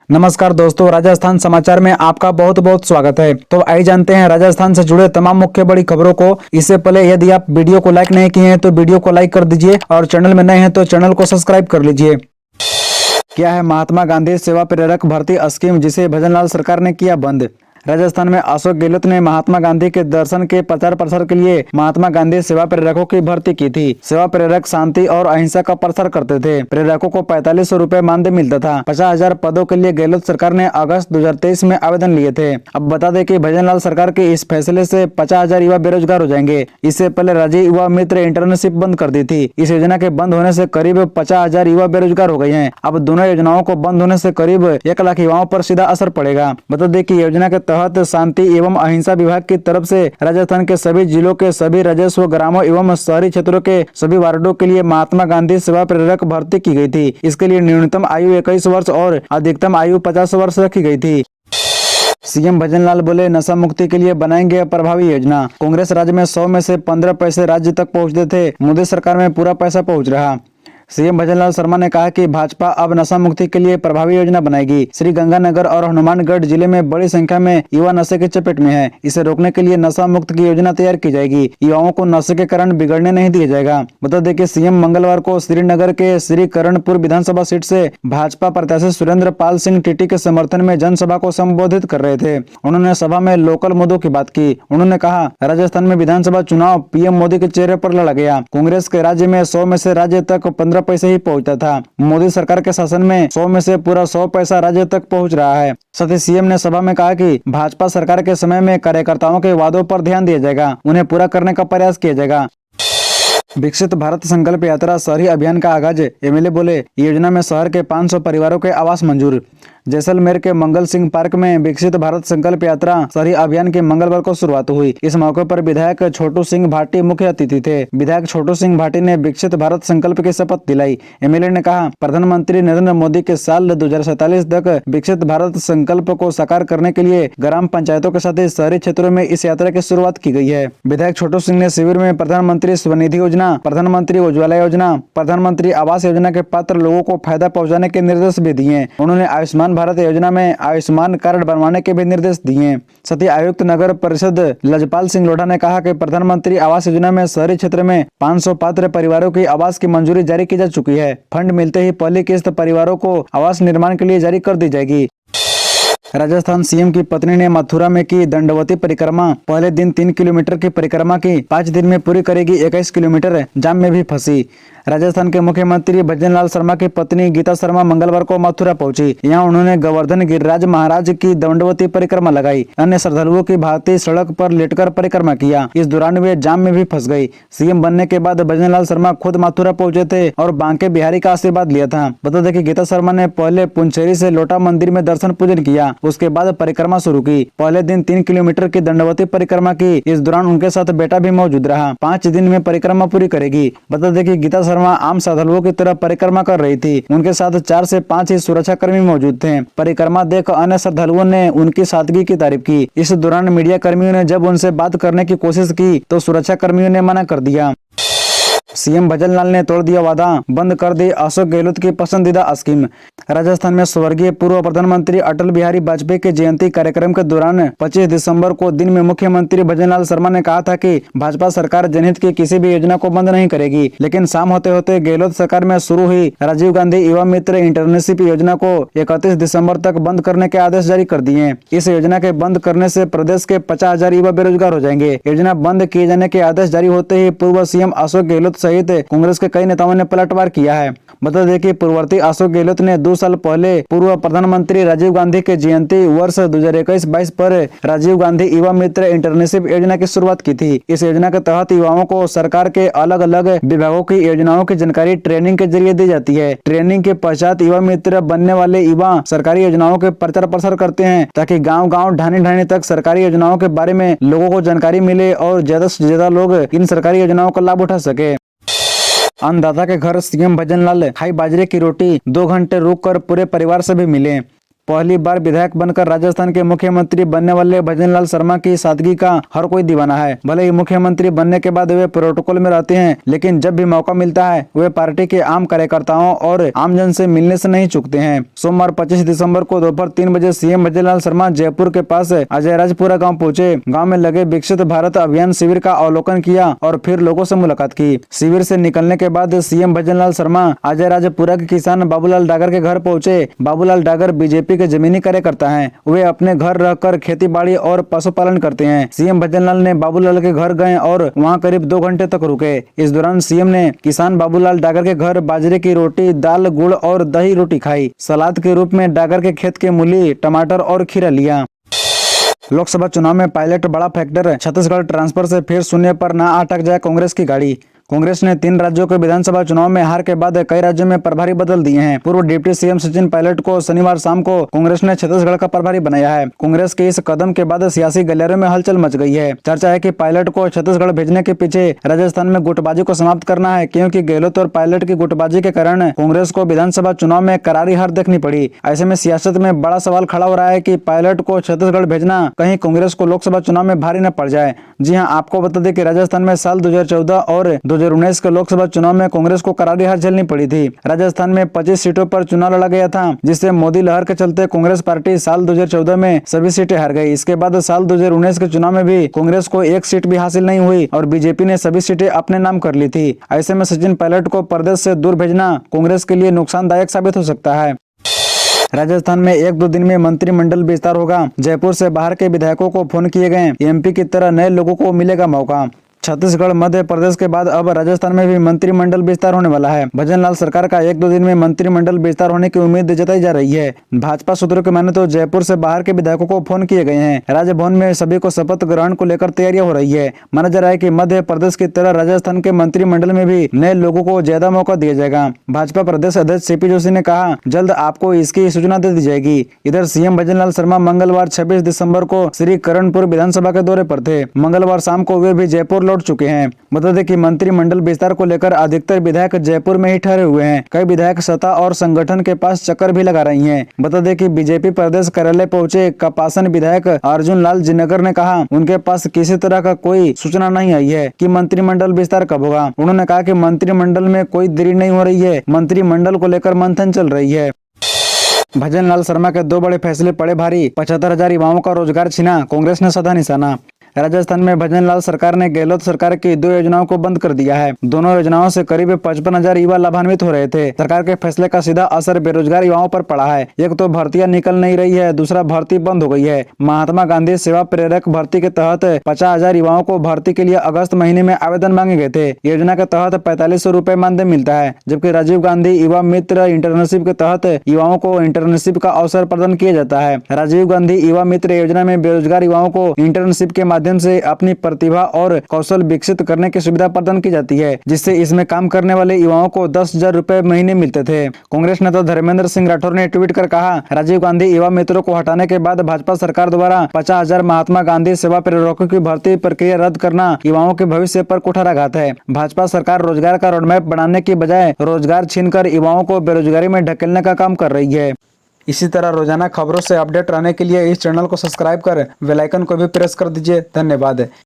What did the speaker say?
नमस्कार दोस्तों, राजस्थान समाचार में आपका बहुत बहुत स्वागत है। तो आइए जानते हैं राजस्थान से जुड़े तमाम मुख्य बड़ी खबरों को। इससे पहले यदि आप वीडियो को लाइक नहीं किए हैं तो वीडियो को लाइक कर दीजिए और चैनल में नए हैं तो चैनल को सब्सक्राइब कर लीजिए। क्या है महात्मा गांधी सेवा प्रेरक भर्ती स्कीम, जिसे भजनलाल सरकार ने किया बंद। राजस्थान में अशोक गहलोत ने महात्मा गांधी के दर्शन के प्रचार प्रसार के लिए महात्मा गांधी सेवा प्रेरकों की भर्ती की थी। सेवा प्रेरक शांति और अहिंसा का प्रसार करते थे। प्रेरकों को 4500 रुपए मानदेय मिलता था। 50,000 पदों के लिए गहलोत सरकार ने अगस्त 2023 में आवेदन लिए थे। अब बता दें कि भजनलाल सरकार के इस फैसले से 50,000 युवा बेरोजगार हो जाएंगे। इससे पहले राजीव युवा मित्र इंटर्नशिप बंद कर दी थी। इस योजना के बंद होने से करीब 50,000 युवा बेरोजगार हो गए हैं। अब दोनों योजनाओं को बंद होने से करीब 1 लाख युवाओं पर सीधा असर पड़ेगा। बता दें कि योजना के तहत शांति एवं अहिंसा विभाग की तरफ से राजस्थान के सभी जिलों के सभी राजस्व ग्रामों एवं शहरी क्षेत्रों के सभी वार्डों के लिए महात्मा गांधी सेवा प्रेरक भर्ती की गई थी। इसके लिए न्यूनतम आयु 21 वर्ष और अधिकतम आयु 50 वर्ष रखी गई थी। सीएम भजनलाल बोले, नशा मुक्ति के लिए बनाएंगे प्रभावी योजना। कांग्रेस राज्य में 100 में से 15 पैसे राज्य तक पहुंचते थे, मोदी सरकार में पूरा पैसा पहुंच रहा। सीएम भजनलाल शर्मा ने कहा कि भाजपा अब नशा मुक्ति के लिए प्रभावी योजना बनाएगी। श्री गंगानगर और हनुमानगढ़ जिले में बड़ी संख्या में युवा नशे की चपेट में है। इसे रोकने के लिए नशा मुक्त की योजना तैयार की जाएगी। युवाओं को नशे के कारण बिगड़ने नहीं दिया जाएगा। बता दें कि सीएम मंगलवार को श्रीनगर के श्री करणपुर विधानसभा सीट से भाजपा प्रत्याशी सुरेंद्र पाल सिंह टीटी के समर्थन में जनसभा को संबोधित कर रहे थे। उन्होंने सभा में लोकल मुद्दों की बात की। उन्होंने कहा, राजस्थान में विधानसभा चुनाव पीएम मोदी के चेहरे पर लड़ा गया। कांग्रेस के राज्य में 100 में से राज्य तक 15 पैसे ही पहुंचता था। मोदी सरकार के शासन में 100 में से पूरा 100 पैसा राज्य तक पहुंच रहा है। साथ ही सीएम ने सभा में कहा कि भाजपा सरकार के समय में कार्यकर्ताओं के वादों पर ध्यान दिया जाएगा, उन्हें पूरा करने का प्रयास किया जाएगा। विकसित भारत संकल्प यात्रा शहरी अभियान का आगाज। एमएलए बोले, योजना में शहर के 500 परिवारों के आवास मंजूर। जैसलमेर के मंगल सिंह पार्क में विकसित भारत संकल्प यात्रा शहरी अभियान की मंगलवार को शुरुआत हुई। इस मौके पर विधायक छोटू सिंह भाटी मुख्य अतिथि थे। विधायक छोटू सिंह भाटी ने विकसित भारत संकल्प की शपथ दिलाई। एमएलए ने कहा, प्रधानमंत्री नरेंद्र मोदी के साल 2047 तक विकसित भारत संकल्प को साकार करने के लिए ग्राम पंचायतों के साथ शहरी क्षेत्रों में इस यात्रा की शुरुआत की गई है। विधायक छोटू सिंह ने शिविर में प्रधानमंत्री स्वनिधि योजना, प्रधानमंत्री उज्ज्वला योजना, प्रधानमंत्री आवास योजना के पात्र लोगों को फायदा पहुँचाने के निर्देश भी दिए। उन्होंने आयुष्मान भारत योजना में आयुष्मान कार्ड बनवाने के भी निर्देश दिए। साथ ही आयुक्त नगर परिषद लजपाल सिंह लोढ़ा ने कहा कि प्रधानमंत्री आवास योजना में शहरी क्षेत्र में 500 पात्र परिवारों की आवास की मंजूरी जारी की जा चुकी है। फंड मिलते ही पहली किस्त परिवारों को आवास निर्माण के लिए जारी कर दी जाएगी। राजस्थान सीएम की पत्नी ने मथुरा में की दंडवती परिक्रमा। पहले दिन 3 किलोमीटर की परिक्रमा की, 5 दिन में पूरी करेगी 21 किलोमीटर। जाम में भी फंसी। राजस्थान के मुख्यमंत्री भजनलाल शर्मा की पत्नी गीता शर्मा मंगलवार को मथुरा पहुंची। यहां उन्होंने गोवर्धन गिरिराज महाराज की दंडवती परिक्रमा लगाई। अन्य श्रद्धालुओं की भांति सड़क पर लेटकर परिक्रमा किया। इस दौरान वे जाम में भी फंस गई। सीएम बनने के बाद भजनलाल शर्मा खुद मथुरा पहुंचे थे और बांके बिहारी का आशीर्वाद लिया था। बता दें कि गीता शर्मा ने पहले पुंचेरी से लोटा मंदिर में दर्शन पूजन किया, उसके बाद परिक्रमा शुरू की। पहले दिन 3 किलोमीटर की दंडवती परिक्रमा की। इस दौरान उनके साथ बेटा भी मौजूद रहा। 5 दिन में परिक्रमा पूरी करेगी। बता दें कि गीता शर्मा आम श्रद्धालुओं की तरह परिक्रमा कर रही थी। उनके साथ 4 से 5 ही सुरक्षा कर्मी मौजूद थे। परिक्रमा देख अन्य श्रद्धालुओं ने उनकी सादगी की तारीफ की। इस दौरान मीडिया कर्मियों ने जब उनसे बात करने की कोशिश की तो सुरक्षा कर्मियों ने मना कर दिया। सीएम भजनलाल ने तोड़ दिया वादा, बंद कर दी अशोक गहलोत की पसंदीदा स्कीम। राजस्थान में स्वर्गीय पूर्व प्रधानमंत्री अटल बिहारी वाजपेयी के जयंती कार्यक्रम के दौरान 25 दिसंबर को दिन में मुख्यमंत्री भजनलाल शर्मा ने कहा था कि भाजपा सरकार जनहित की किसी भी योजना को बंद नहीं करेगी। लेकिन शाम होते होते गहलोत सरकार में शुरू हुई राजीव गांधी युवा मित्र इंटर्नशिप योजना को 31 दिसंबर तक बंद करने के आदेश जारी कर दिए। इस योजना के बंद करने से प्रदेश के 50,000 युवा बेरोजगार हो जाएंगे। योजना बंद किए जाने के आदेश जारी होते ही पूर्व सीएम अशोक गहलोत सहित कांग्रेस के कई नेताओं ने पलटवार किया है। बता दें कि पूर्ववर्ती अशोक गहलोत ने 2 साल पहले पूर्व प्रधानमंत्री राजीव गांधी के जयंती वर्ष 2021-22 पर राजीव गांधी युवा मित्र इंटर्नशिप योजना की शुरुआत की थी। इस योजना के तहत युवाओं को सरकार के अलग अलग विभागों की योजनाओं की जानकारी ट्रेनिंग के जरिए दी जाती है। ट्रेनिंग के पश्चात युवा मित्र बनने वाले युवा सरकारी योजनाओं के प्रचार प्रसार करते हैं ताकि गाँव गाँव ढाणी ढाणी तक सरकारी योजनाओं के बारे में लोगों को जानकारी मिले और ज्यादा से ज्यादा लोग इन सरकारी योजनाओं का लाभ उठा सके। अन्नदाता के घर सीएम भजनलाल खाई बाजरे की रोटी, 2 घंटे रुककर पूरे परिवार से भी मिले। पहली बार विधायक बनकर राजस्थान के मुख्यमंत्री बनने वाले भजन लाल शर्मा की सादगी का हर कोई दीवाना है। भले ही मुख्यमंत्री बनने के बाद वे प्रोटोकॉल में रहते हैं, लेकिन जब भी मौका मिलता है वे पार्टी के आम कार्यकर्ताओं और आमजन से मिलने से नहीं चूकते हैं। सोमवार 25 दिसंबर को दोपहर 3 बजे सीएम भजन लाल शर्मा जयपुर के पास अजयराजपुरा गाँव पहुँचे। गाँव में लगे विकसित भारत अभियान शिविर का अवलोकन किया और फिर लोगों से मुलाकात की। शिविर से निकलने के बाद सीएम भजन लाल शर्मा अजयराजपुरा के किसान बाबूलाल डागर के घर पहुंचे। बाबूलाल डागर बीजेपी के जमीनी कार्यकर्ता हैं। वे अपने घर रहकर खेती बाड़ी और पशुपालन करते हैं। सीएम भजन लाल ने बाबूलाल के घर गए और वहां करीब 2 घंटे तक रुके। इस दौरान सीएम ने किसान बाबूलाल डागर के घर बाजरे की रोटी, दाल, गुड़ और दही रोटी खाई। सलाद के रूप में डागर के खेत के मूली, टमाटर और खीरा लिया। लोकसभा चुनाव में पायलट बड़ा फैक्टर, छत्तीसगढ़ ट्रांसफर से फिर शून्य पर न अटक जाए कांग्रेस की गाड़ी। कांग्रेस ने 3 राज्यों के विधानसभा चुनाव में हार के बाद कई राज्यों में प्रभारी बदल दिए हैं। पूर्व डिप्टी सीएम सचिन पायलट को शनिवार शाम को कांग्रेस ने छत्तीसगढ़ का प्रभारी बनाया है। कांग्रेस के इस कदम के बाद सियासी गलियारों में हलचल मच गई है। चर्चा है कि पायलट को छत्तीसगढ़ भेजने के पीछे राजस्थान में गुटबाजी को समाप्त करना है, क्योंकि गहलोत और पायलट की गुटबाजी के कारण कांग्रेस को विधानसभा चुनाव में करारी हार देखनी पड़ी। ऐसे में सियासत में बड़ा सवाल खड़ा हो रहा है कि पायलट को छत्तीसगढ़ भेजना कहीं कांग्रेस को लोकसभा चुनाव में भारी न पड़ जाए। जी हाँ, आपको बता दें कि राजस्थान में साल 2014 और 2019 के लोकसभा चुनाव में कांग्रेस को करारी हार झेलनी पड़ी थी। राजस्थान में 25 सीटों पर चुनाव लड़ा गया था, जिससे मोदी लहर के चलते कांग्रेस पार्टी साल 2014 में सभी सीटें हार गई। इसके बाद साल 2019 के चुनाव में भी कांग्रेस को 1 सीट भी हासिल नहीं हुई और बीजेपी ने सभी सीटें अपने नाम कर ली थी। ऐसे में सचिन पायलट को प्रदेश से दूर भेजना कांग्रेस के लिए नुकसानदायक साबित हो सकता है। राजस्थान में 1-2 दिन में मंत्रिमंडल विस्तार होगा। जयपुर से बाहर के विधायकों को फोन किए गए। एमपी की तरह नए लोगों को मिलेगा मौका। छत्तीसगढ़, मध्य प्रदेश के बाद अब राजस्थान में भी मंत्रिमंडल विस्तार होने वाला है। भजन लाल सरकार का 1-2 दिन में मंत्रिमंडल विस्तार होने की उम्मीद जताई जा रही है। भाजपा सूत्रों के माने तो जयपुर से बाहर के विधायकों को फोन किए गए हैं। राजभवन में सभी को शपथ ग्रहण को लेकर तैयारियां हो रही है। माना जा रहा है कि मध्य प्रदेश की तरह राजस्थान के मंत्रिमंडल में भी नए लोगों को ज्यादा मौका दिया जाएगा। भाजपा प्रदेश अध्यक्ष सीपी जोशी ने कहा, जल्द आपको इसकी सूचना दे दी जाएगी। इधर सीएम भजन लाल शर्मा मंगलवार 26 दिसंबर को श्री करणपुर विधानसभा के दौरे पर थे। मंगलवार शाम को वे भी जयपुर लौट चुके हैं। बता दें कि मंत्रिमंडल विस्तार को लेकर अधिकतर विधायक जयपुर में ही ठहरे हुए हैं। कई विधायक सत्ता और संगठन के पास चक्कर भी लगा रही हैं। बता दें कि बीजेपी प्रदेश कार्यालय पहुंचे कपासन विधायक अर्जुन लाल जिनगर ने कहा, उनके पास किसी तरह का कोई सूचना नहीं आई है कि मंत्रिमंडल विस्तार कब होगा। उन्होंने कहा कि मंत्रिमंडल में कोई देरी नहीं हो रही है, मंत्रिमंडल को लेकर मंथन चल रही है। भजन लाल शर्मा के 2 बड़े फैसले पड़े भारी। 75,000 युवाओं का रोजगार छीना, कांग्रेस ने साधा निशाना। राजस्थान में भजन लाल सरकार ने गहलोत सरकार की 2 योजनाओं को बंद कर दिया है। दोनों योजनाओं से करीब 55,000 युवा लाभान्वित हो रहे थे। सरकार के फैसले का सीधा असर बेरोजगार युवाओं पर पड़ा है। एक तो भर्तियां निकल नहीं रही है, दूसरा भर्ती बंद हो गई है। महात्मा गांधी सेवा प्रेरक भर्ती के तहत 50,000 युवाओं को भर्ती के लिए अगस्त महीने में आवेदन मांगे गए थे। योजना के तहत 4500 रूपए मानदेय मिलता है, जबकि राजीव गांधी युवा मित्र इंटर्नशिप के तहत युवाओं को इंटर्नशिप का अवसर प्रदान किया जाता है। राजीव गांधी युवा मित्र योजना में बेरोजगार युवाओं को इंटर्नशिप के माध्यम से अपनी प्रतिभा और कौशल विकसित करने की सुविधा प्रदान की जाती है, जिससे इसमें काम करने वाले युवाओं को 10,000 रूपए महीने मिलते थे। कांग्रेस नेता धर्मेंद्र सिंह राठौर ने ट्वीट कर कहा, राजीव गांधी युवा मित्रों को हटाने के बाद भाजपा सरकार द्वारा 50,000 महात्मा गांधी सेवा प्रेरकों की भर्ती प्रक्रिया रद्द करना युवाओं के भविष्य पर कुठाराघात है। भाजपा सरकार रोजगार का रोडमैप बनाने की बजाय रोजगार छीनकर युवाओं को बेरोजगारी में ढकेलने का काम कर रही है। इसी तरह रोजाना खबरों से अपडेट रहने के लिए इस चैनल को सब्सक्राइब कर बेल आइकन को भी प्रेस कर दीजिए। धन्यवाद।